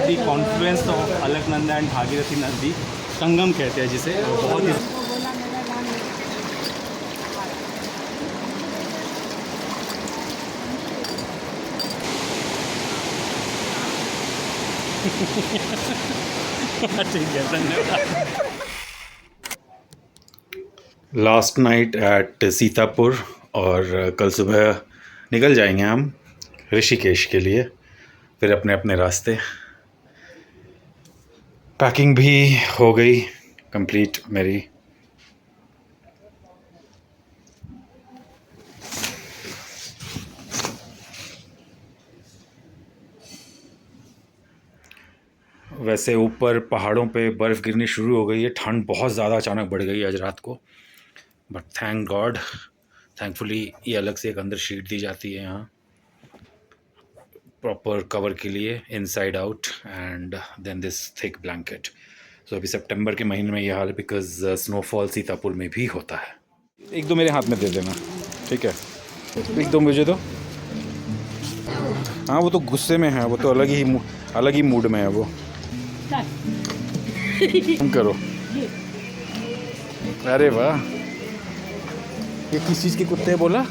The confluence of Alaknanda and Bhagirathi नदी, संगम कहते हैं जिसे, बहुत ही ठीक है, धन्यवाद। लास्ट नाइट एट सीतापुर और कल सुबह निकल जाएंगे हम ऋषिकेश के लिए, फिर अपने अपने रास्ते। पैकिंग भी हो गई कंप्लीट मेरी। वैसे ऊपर पहाड़ों पे बर्फ़ गिरनी शुरू हो गई है, ठंड बहुत ज़्यादा अचानक बढ़ गई आज रात को, बट थैंक गॉड, थैंकफुली ये अलग से एक अंदर शीट दी जाती है यहाँ प्रॉपर कवर के लिए, inside out, and then this thick blanket. So अभी सितंबर के महीने में ये हाल है बिकॉज स्नोफॉल सीतापुर में भी होता है। एक दो मेरे हाथ में दे देना, ठीक है? एक दो मुझे दो। हाँ वो तो गुस्से में है, वो तो अलग ही मूड में है वो। तुम करो। अरे वाह, ये किस चीज़ के कुत्ते हैं बोला?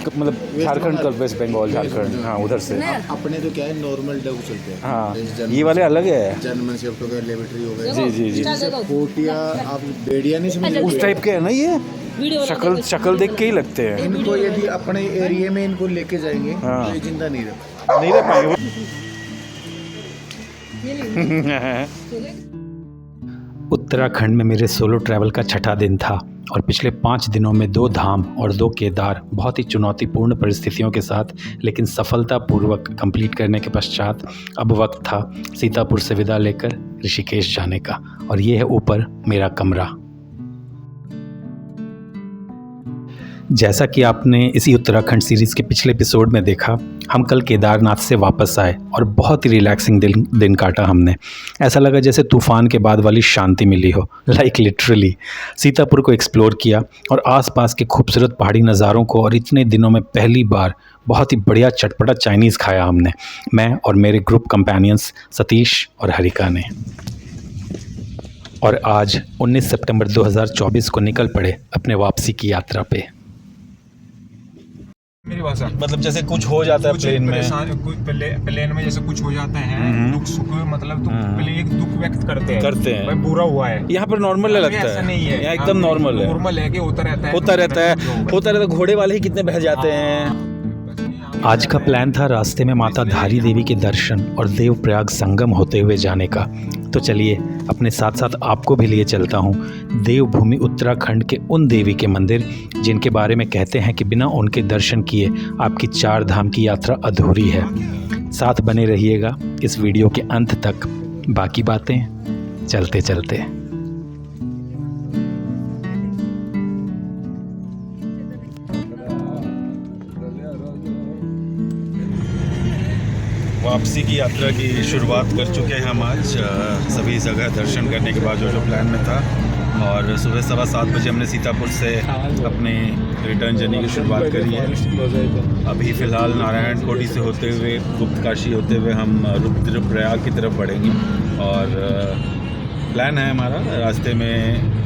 मतलब झारखंड का, वेस्ट बंगाल झारखंड, हाँ उधर से। अपने तो क्या है, नॉर्मल डॉग चलते हैं। हाँ ये वाले अलग है, जर्मन शेफर्ड हो गया, लेबरेटरी हो गया। जी जी जी, कोटिया, आप बेड़िया नहीं समझ, उस टाइप के है ना ये, शक्ल देख के ही लगते हैं। इनको यदि अपने एरिया में इनको लेके जाएंगे हाँ। तो ये जिंदा नहीं रह पाएंगे। उत्तराखंड में मेरे सोलो ट्रैवल का छठा दिन था और पिछले 5 दिनों में 2 धाम और 2 केदार बहुत ही चुनौतीपूर्ण परिस्थितियों के साथ लेकिन सफलतापूर्वक कंप्लीट करने के पश्चात अब वक्त था सीतापुर से विदा लेकर ऋषिकेश जाने का। और ये है ऊपर मेरा कमरा। जैसा कि आपने इसी उत्तराखंड सीरीज़ के पिछले एपिसोड में देखा, हम कल केदारनाथ से वापस आए और बहुत ही रिलैक्सिंग दिन काटा हमने। ऐसा लगा जैसे तूफ़ान के बाद वाली शांति मिली हो, लाइक लिटरली। सीतापुर को एक्सप्लोर किया और आसपास के खूबसूरत पहाड़ी नज़ारों को, और इतने दिनों में पहली बार बहुत ही बढ़िया चटपटा चाइनीज़ खाया हमने, मैं और मेरे ग्रुप कंपेनियंस सतीश और हरिका ने। और आज 19 सितंबर 2024 को निकल पड़े अपने वापसी की यात्रा पे। मेरी भाषा मतलब जैसे कुछ हो जाता है प्लेन में, प्लेन में जैसे कुछ हो जाता है, दुख सुख, मतलब तुम पहले एक दुख व्यक्त करते हैं भाई बुरा हुआ है। यहाँ पर नॉर्मल लगता है, ऐसा नहीं है, यहाँ एकदम नॉर्मल है कि होता रहता है। घोड़े वाले ही कितने बह जाते हैं। आज का प्लान था रास्ते में माता धारी देवी के दर्शन और देवप्रयाग संगम होते हुए जाने का। तो चलिए अपने साथ साथ आपको भी लिए चलता हूँ देवभूमि उत्तराखंड के उन देवी के मंदिर जिनके बारे में कहते हैं कि बिना उनके दर्शन किए आपकी 4 धाम की यात्रा अधूरी है। साथ बने रहिएगा इस वीडियो के अंत तक। बाकी बातें चलते चलते। वापसी की यात्रा की शुरुआत कर चुके हैं हम आज, सभी जगह दर्शन करने के बाद जो प्लान में था। और सुबह 7:15 बजे हमने सीतापुर से अपनी रिटर्न जर्नी की शुरुआत करी है। अभी फ़िलहाल नारायण कोटी से होते हुए गुप्तकाशी होते हुए हम रुद्रप्रयाग की तरफ बढ़ेंगे। और प्लान है हमारा रास्ते में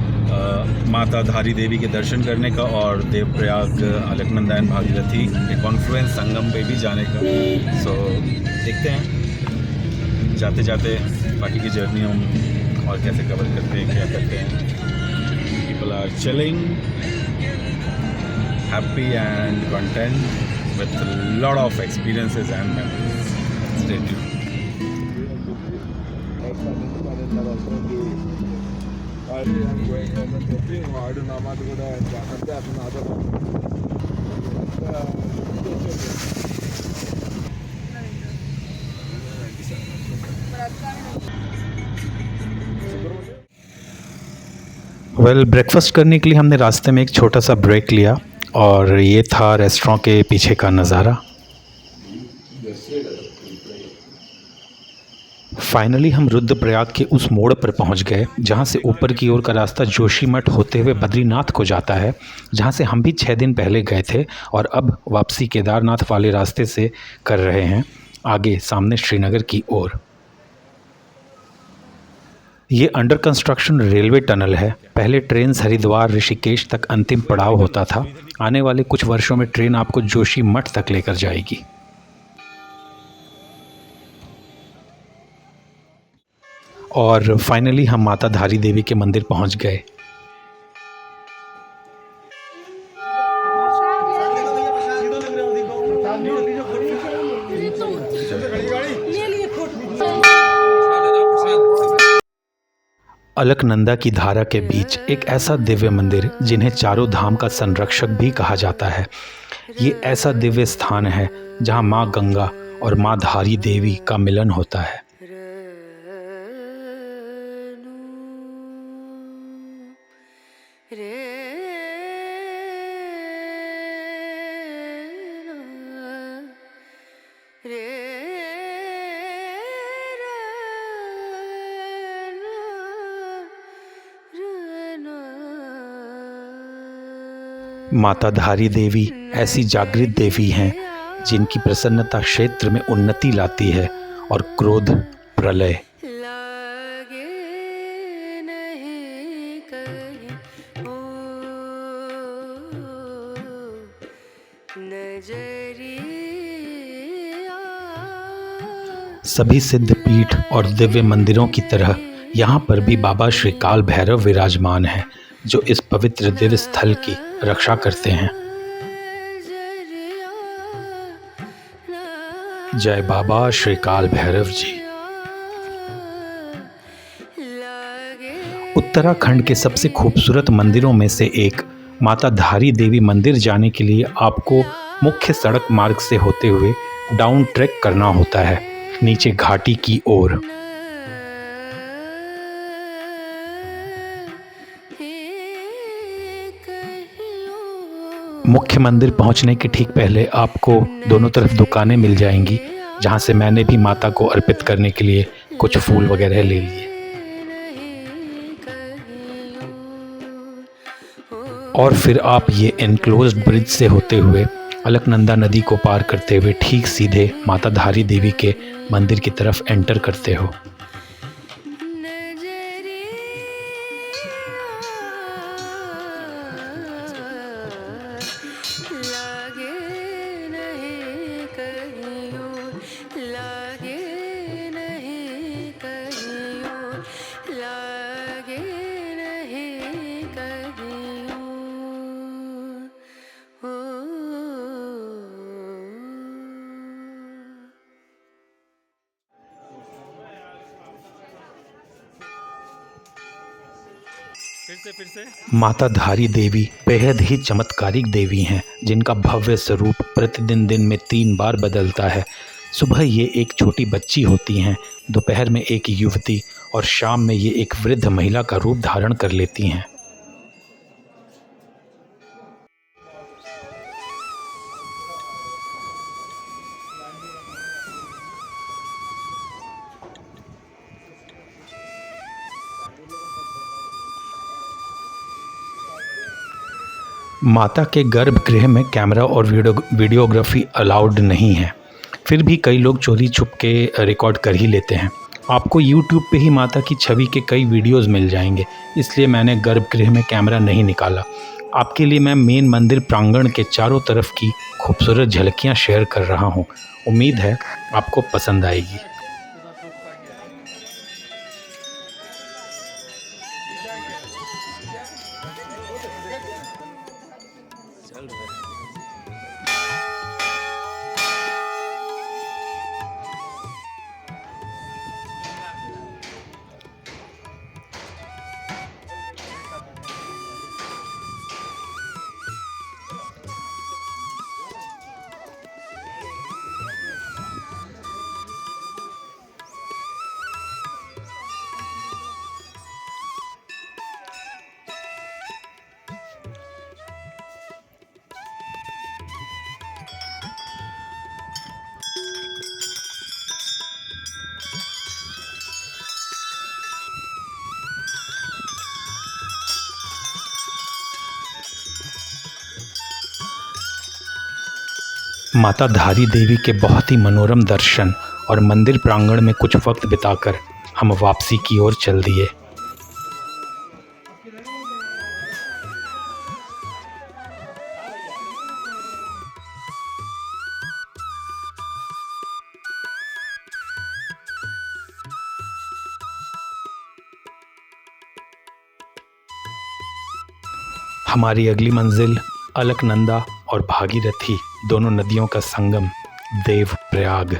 माता धारी देवी के दर्शन करने का और देवप्रयाग अलकनंदा एंड भागीरथी के कॉन्फ्लुएंस संगम पे भी जाने का। सो देखते हैं जाते जाते बाकी की जर्नी हम और कैसे कवर करते हैं, क्या करते हैं। People are chilling, happy and content with lot of experiences and memories. Stay tuned. Breakfast करने के लिए हमने रास्ते में एक छोटा सा ब्रेक लिया और ये था रेस्टोरेंट के पीछे का नज़ारा। फाइनली हम रुद्रप्रयाग के उस मोड़ पर पहुंच गए जहां से ऊपर की ओर का रास्ता जोशीमठ होते हुए बद्रीनाथ को जाता है, जहां से हम भी 6 दिन पहले गए थे और अब वापसी केदारनाथ वाले रास्ते से कर रहे हैं। आगे सामने श्रीनगर की ओर। ये अंडर कंस्ट्रक्शन रेलवे टनल है। पहले ट्रेन हरिद्वार ऋषिकेश तक अंतिम पड़ाव होता था। आने वाले कुछ वर्षों में ट्रेन आपको जोशी मठ तक लेकर जाएगी। और फाइनली हम माता धारी देवी के मंदिर पहुंच गए। अलकनंदा की धारा के बीच एक ऐसा दिव्य मंदिर जिन्हें चारों धाम का संरक्षक भी कहा जाता है। ये ऐसा दिव्य स्थान है जहां माँ गंगा और माँ धारी देवी का मिलन होता है। माता धारी देवी ऐसी जागृत देवी हैं जिनकी प्रसन्नता क्षेत्र में उन्नति लाती है और क्रोध प्रलय। सभी सिद्धपीठ और दिव्य मंदिरों की तरह यहाँ पर भी बाबा श्री काल भैरव विराजमान हैं, जो इस पवित्र दिव्य स्थल की रक्षा करते हैं। जय बाबा श्री काल भैरव जी। उत्तराखंड के सबसे खूबसूरत मंदिरों में से एक माता धारी देवी मंदिर जाने के लिए आपको मुख्य सड़क मार्ग से होते हुए डाउन ट्रैक करना होता है, नीचे घाटी की ओर। मुख्य मंदिर पहुंचने के ठीक पहले आपको दोनों तरफ दुकानें मिल जाएंगी, जहां से मैंने भी माता को अर्पित करने के लिए कुछ फूल वगैरह ले लिए। और फिर आप ये एनक्लोज्ड ब्रिज से होते हुए अलकनंदा नदी को पार करते हुए ठीक सीधे माता धारी देवी के मंदिर की तरफ एंटर करते हो। फिर से माता धारी देवी बेहद ही चमत्कारिक देवी हैं, जिनका भव्य स्वरूप प्रतिदिन दिन में 3 बार बदलता है। सुबह ये एक छोटी बच्ची होती हैं, दोपहर में एक युवती और शाम में ये एक वृद्ध महिला का रूप धारण कर लेती हैं। माता के गर्भगृह में कैमरा और वीडियोग्राफी अलाउड नहीं है, फिर भी कई लोग चोरी छुप के रिकॉर्ड कर ही लेते हैं। आपको YouTube पे ही माता की छवि के कई वीडियोस मिल जाएंगे, इसलिए मैंने गर्भगृह में कैमरा नहीं निकाला। आपके लिए मैं मेन मंदिर प्रांगण के चारों तरफ की खूबसूरत झलकियाँ शेयर कर रहा हूँ। उम्मीद है आपको पसंद आएगी। माता धारी देवी के बहुत ही मनोरम दर्शन और मंदिर प्रांगण में कुछ वक्त बिताकर हम वापसी की ओर चल दिए। हमारी अगली मंजिल अलकनंदा और भागीरथी दोनों नदियों का संगम देवप्रयाग।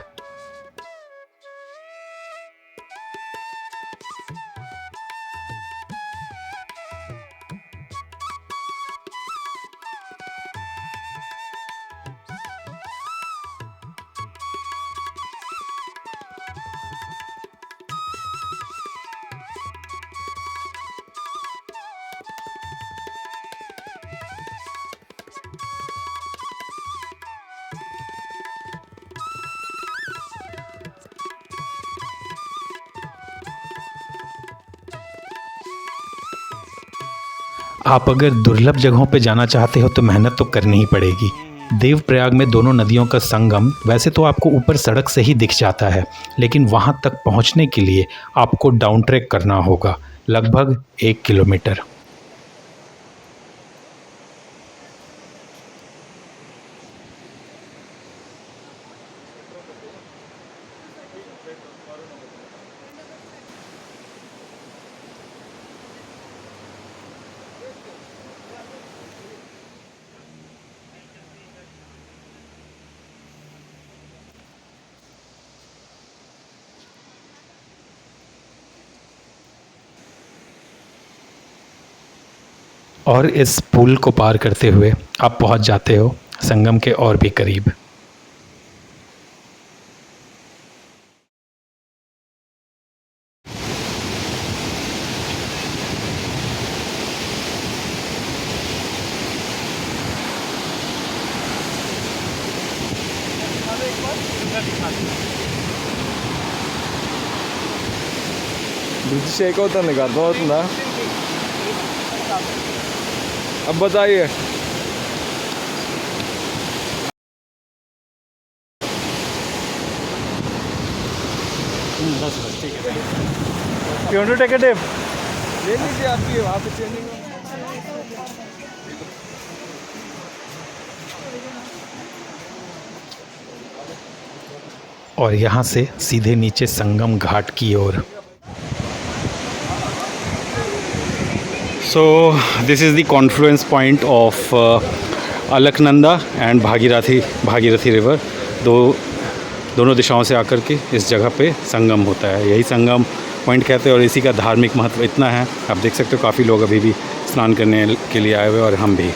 आप अगर दुर्लभ जगहों पे जाना चाहते हो तो मेहनत तो करनी ही पड़ेगी। देवप्रयाग में दोनों नदियों का संगम वैसे तो आपको ऊपर सड़क से ही दिख जाता है, लेकिन वहाँ तक पहुँचने के लिए आपको डाउन ट्रैक करना होगा, लगभग 1 किलोमीटर। और इस पुल को पार करते हुए आप पहुंच जाते हो संगम के और भी करीब। शेक होता निकाल बहुत ना। अब बताइए बस ठीक है। You want to take a dip? ले लीजिए आपकी वहाँ पे चेंजिंग। और यहाँ से सीधे नीचे संगम घाट की ओर। So this is the confluence point of Alaknanda and Bhagirathi river. दोनों दिशाओं से आकर के इस जगह पे संगम होता है, यही संगम पॉइंट कहते हैं। और इसी का धार्मिक महत्व इतना है, आप देख सकते हो काफ़ी लोग अभी भी स्नान करने के लिए आए हुए, और हम भी।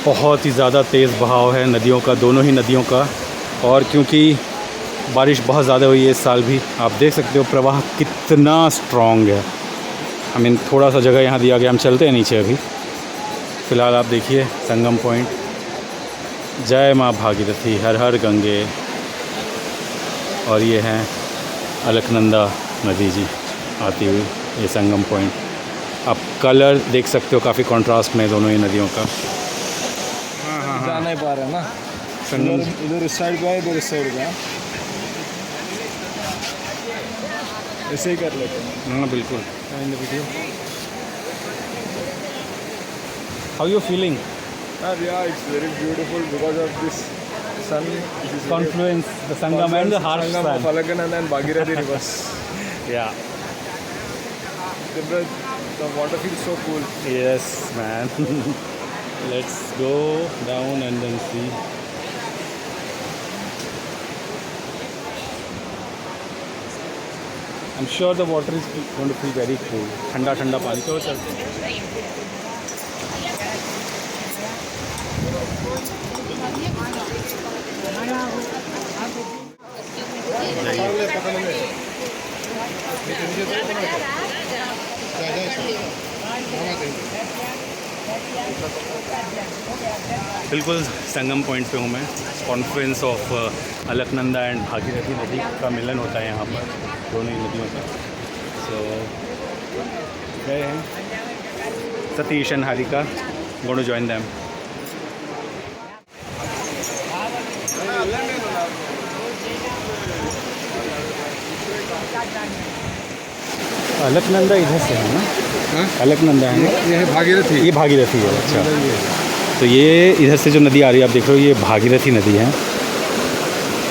बहुत ही ज़्यादा तेज़ बहाव है नदियों का, दोनों ही नदियों का। और क्योंकि बारिश बहुत ज़्यादा हुई है इस साल भी, आप देख सकते हो प्रवाह कितना स्ट्रॉन्ग है। आई मीन थोड़ा सा जगह यहाँ दिया गया, हम चलते हैं नीचे अभी। फ़िलहाल आप देखिए संगम पॉइंट। जय माँ भागीरथी, हर हर गंगे। और ये हैं अलकनंदा नदी जी आती हुई, ये संगम पॉइंट। आप कलर देख सकते हो, काफ़ी कॉन्ट्रास्ट में दोनों ही नदियों का। जा नहीं पा रहे ना संगम इधर इस साइड पे, इधर इस साइड पे। ऐसे ही कर लेते हैं। हाँ बिल्कुल। How you feeling? Yeah, it's very beautiful because of this sun. This is Confluence, the Sangam and the harsh Sangam of sun. Alakananda and Bhagirathi rivers. Yeah. The water feels so cool. Yes, man. Let's go down and then see. I'm sure the water is going to feel very cool. ठंडा ठंडा पानी। तो चलते हैं। बिल्कुल संगम point पे हूँ मैं। Conference of Alaknanda and Bhagirathi नदी का मिलन होता है यहाँ पर, दोनों ही नदियों का। सो गए हैं Satish and Harika, going to join them. Alaknanda इधर से है ना? अलकनंदा है ना? ये है भागीरथी। ये भागीरथी है। अच्छा, तो ये इधर से जो नदी आ रही है आप देख रहे हो, ये भागीरथी नदी है।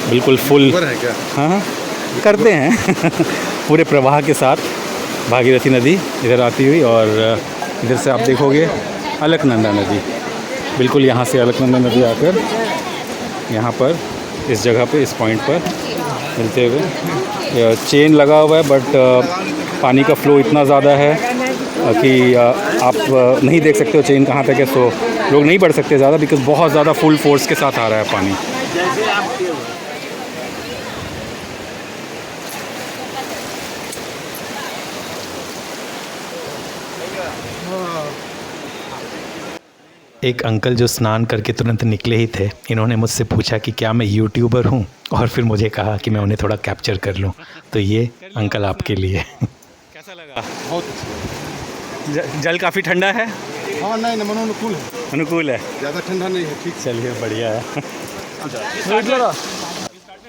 बिल्कुल फुल है क्या? हाँ करते हैं पूरे प्रवाह के साथ भागीरथी नदी इधर आती हुई, और इधर से आप देखोगे अलकनंदा नदी। बिल्कुल यहाँ से अलकनंदा नदी आकर यहाँ पर इस जगह पे, इस पॉइंट पर मिलते हुए। चेन लगा हुआ है बट पानी का फ्लो इतना ज़्यादा है कि आप नहीं देख सकते हो चेन कहाँ तक है। सो लोग नहीं बढ़ सकते ज़्यादा, बिकॉज़ बहुत ज़्यादा फुल फोर्स के साथ आ रहा है पानी। एक अंकल जो स्नान करके तुरंत निकले ही थे, इन्होंने मुझसे पूछा कि क्या मैं यूट्यूबर हूँ, और फिर मुझे कहा कि मैं उन्हें थोड़ा कैप्चर कर लूँ। तो ये अंकल आपके लिए। कैसा लगा? बहुत जल काफ़ी ठंडा है? हाँ नहीं अनुकूल है, अनुकूल है, ज़्यादा ठंडा नहीं है। ठीक, चलिए बढ़िया है।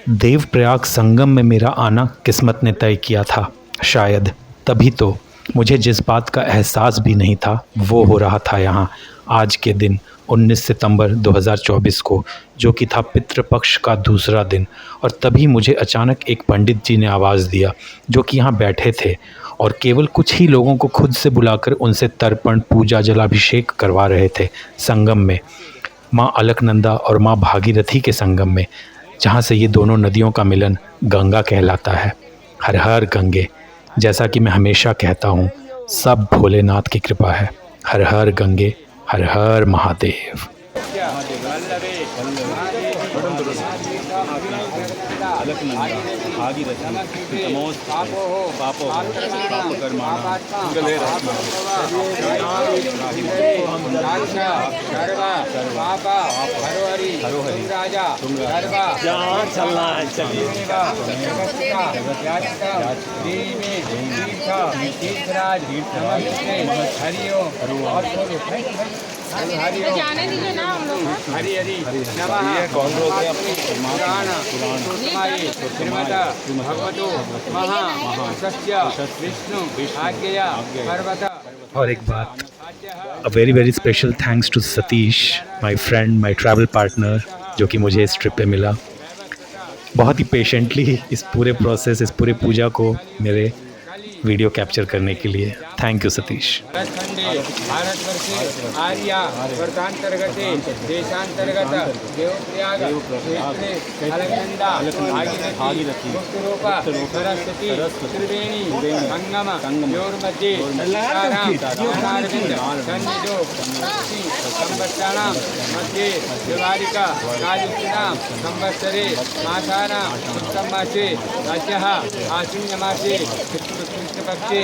देवप्रयाग संगम में मेरा आना किस्मत ने तय किया था शायद, तभी तो मुझे जिस बात का एहसास भी नहीं था वो हो रहा था यहाँ आज के दिन 19 सितंबर 2024 को, जो कि था पितृपक्ष का दूसरा दिन। और तभी मुझे अचानक एक पंडित जी ने आवाज़ दिया, जो कि यहाँ बैठे थे और केवल कुछ ही लोगों को खुद से बुलाकर उनसे तर्पण, पूजा, जलाभिषेक करवा रहे थे संगम में, माँ अलकनंदा और माँ भागीरथी के संगम में, जहाँ से ये दोनों नदियों का मिलन गंगा कहलाता है। हर हर गंगे, जैसा कि मैं हमेशा कहता हूँ, सब भोलेनाथ की कृपा है। हर हर गंगे, हर हर महादेव। जाने दीजिए ना हम लोग। हरि हरि नमः। कौन रोक है आपको? पुराण श्रीमद भगवतो महा विष्णु आज्ञया पर्वत। और एक बात, a very very special thanks to Satish, my friend, my travel partner, जो कि मुझे इस ट्रिप पे मिला। बहुत ही पेशेंटली इस पूरे प्रोसेस, इस पूरे पूजा को मेरे वीडियो कैप्चर करने के लिए थैंक यू सतीश। भारतवर्षे आर्या वर्तांतर्गते देशांतर्गत देवप्रयाग क्षेत्रे अलकनंदा भागीरथी मुक्तरूपा सरस्वती त्रिवेणी संगम योर्मध्ये सन्निधो संवत्सराणां मध्ये द्वारिका कालिका संवत्सरे मासानां उत्तममासे राज्यः आश्विनमासे पक्षे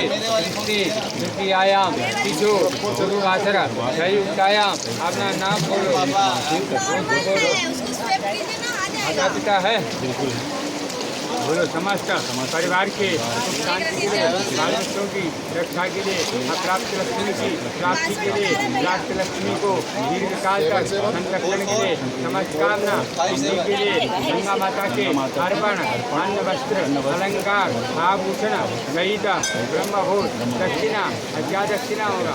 तृतीयायां तिथो गुरुवासर संयुक्तायां। अपना नाम बोलो। माता पिता है? बिल्कुल बोलो। समस्त परिवार के शांति के लिए, बाल बच्चों की रक्षा के लिए, अप्राप्त लक्ष्मी की प्राप्ति के लिए, प्राप्त लक्ष्मी को दीर्घकाल तक संरक्षण के लिए, समस्त कामना सिद्धि के लिए गंगा माता के अर्पण अन्न, वस्त्र, अलंकार, आभूषण, गईता, ब्रह्मभोज, दक्षिणा, अज्ञा दक्षिणा होगा।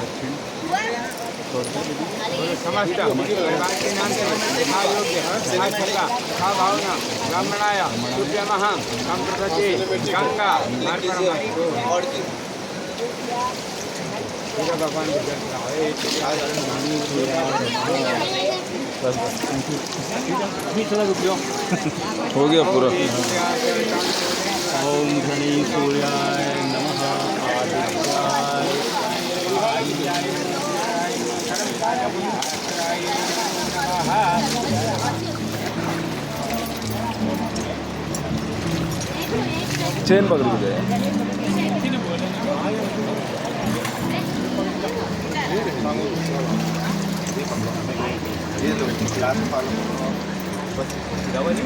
समस्त परिवार के नाम से महायोग्य भावना ब्राह्मणाय तुभ्यमः संप्रदते गंगा अर्पणमस्तु। भगवान हो गया पूरा। ओम घनी सूर्याय नमः। चेन पकड़ के जाए।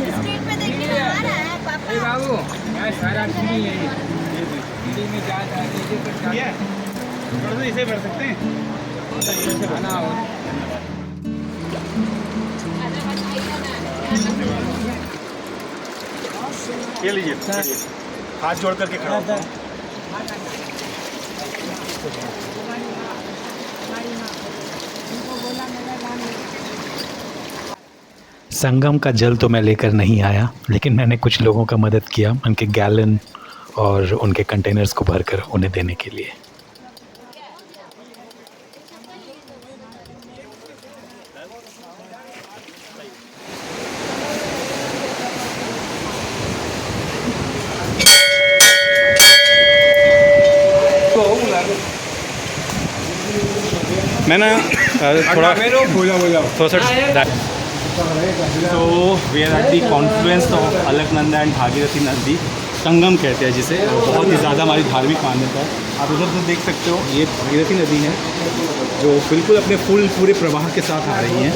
स्ट्रीट पे देखने में आ रहा है पापा। ए बाबू यहाँ सारा दिल्ली है, दिल्ली में जा इसे भर सकते हैं। खाना हो। ये लीजिए, हाथ जोड़ करके खड़ा होता हूँ। संगम का जल तो मैं लेकर नहीं आया, लेकिन मैंने कुछ लोगों का मदद किया उनके गैलन और उनके कंटेनर्स को भरकर उन्हें देने के लिए। मैं ना थोड़ा सा तो we are at the confluence of Alaknanda and Bhagirathi नदी, संगम कहते हैं जिसे, बहुत ही ज़्यादा हमारी धार्मिक मान्यता है। आप उधर से देख सकते हो, ये भागीरथी नदी है जो बिल्कुल अपने पूरे प्रवाह के साथ आ रही है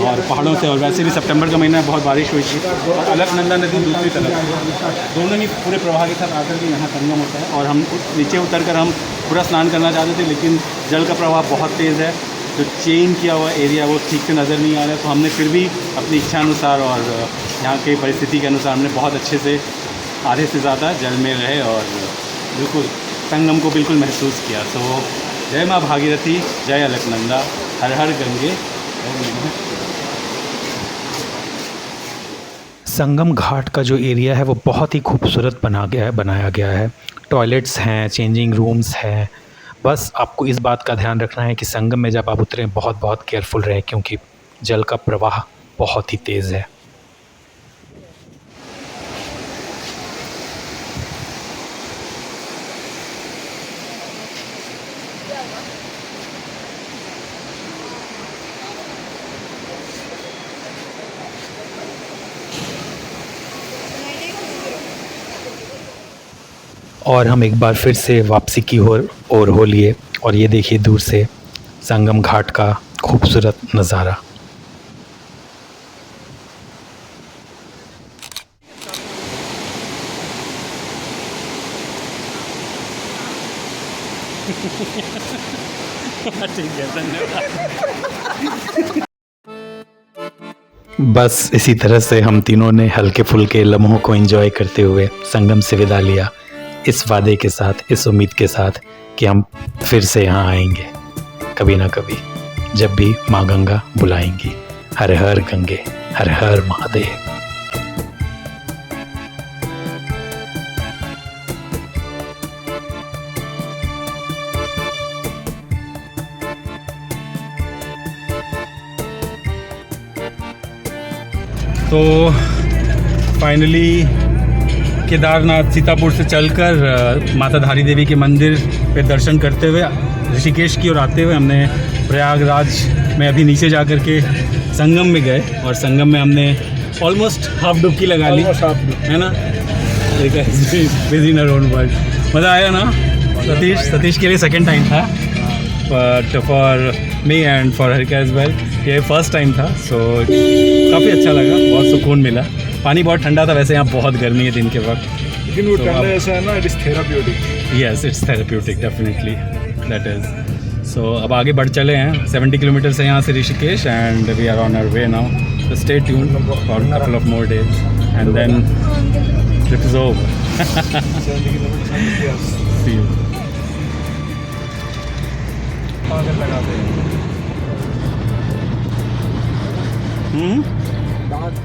और पहाड़ों से। और वैसे भी सितंबर का महीना बहुत बारिश हुई थी और अलकनंदा नदी दूसरी तरफ, दोनों ही पूरे प्रवाह के साथ आकर के यहाँ संगम होता है। और हम नीचे उतर कर हम पूरा स्नान करना चाहते थे, लेकिन जल का प्रवाह बहुत तेज़ है, जो चेन किया हुआ एरिया वो ठीक से नज़र नहीं आ रहा है। तो हमने फिर भी अपनी इच्छा अनुसार और यहाँ की परिस्थिति के अनुसार हमने बहुत अच्छे से आधे से ज़्यादा जल में रहे और बिल्कुल संगम को बिल्कुल महसूस किया। तो जय माँ भागीरथी, जय अलकनंदा, हर हर गंगे। संगम घाट का जो एरिया है वो बहुत ही खूबसूरत बनाया गया है। टॉयलेट्स हैं, चेंजिंग रूम्स हैं। बस आपको इस बात का ध्यान रखना है कि संगम में जब आप उतरें बहुत केयरफुल रहें, क्योंकि जल का प्रवाह बहुत ही तेज़ है। और हम एक बार फिर से वापसी की ओर हो लिए और ये देखिए दूर से संगम घाट का खूबसूरत नज़ारा। ठीक है, धन्यवाद। बस इसी तरह से हम तीनों ने हल्के फुल्के लम्हों को एंजॉय करते हुए संगम से विदा लिया, इस वादे के साथ, इस उम्मीद के साथ कि हम फिर से यहाँ आएंगे कभी ना कभी, जब भी माँ गंगा बुलाएंगी। हर हर गंगे, हर हर महादेव। तो फाइनली केदारनाथ सीतापुर से चलकर माता धारी देवी के मंदिर पे दर्शन करते हुए ऋषिकेश की ओर आते हुए हमने प्रयागराज में अभी नीचे जा कर के संगम में गए और संगम में हमने ऑलमोस्ट हाफ डुबकी लगा ली, है ना। मज़ा आया ना। सतीश के लिए सेकेंड टाइम था, but for me and for Harika as well ये फर्स्ट टाइम था। सो काफ़ी अच्छा लगा, बहुत सुकून मिला। पानी बहुत ठंडा था, वैसे यहाँ बहुत गर्मी है दिन के वक्त, लेकिन वो ठंडा ऐसा है ना, it is therapeutic. Yes, it's therapeutic, definitely that is. So अब आगे बढ़ चले हैं 70 किलोमीटर से यहाँ से Rishikesh, and we are on our way now. So stay tuned for a couple of more days and then trip is over. See you. दांत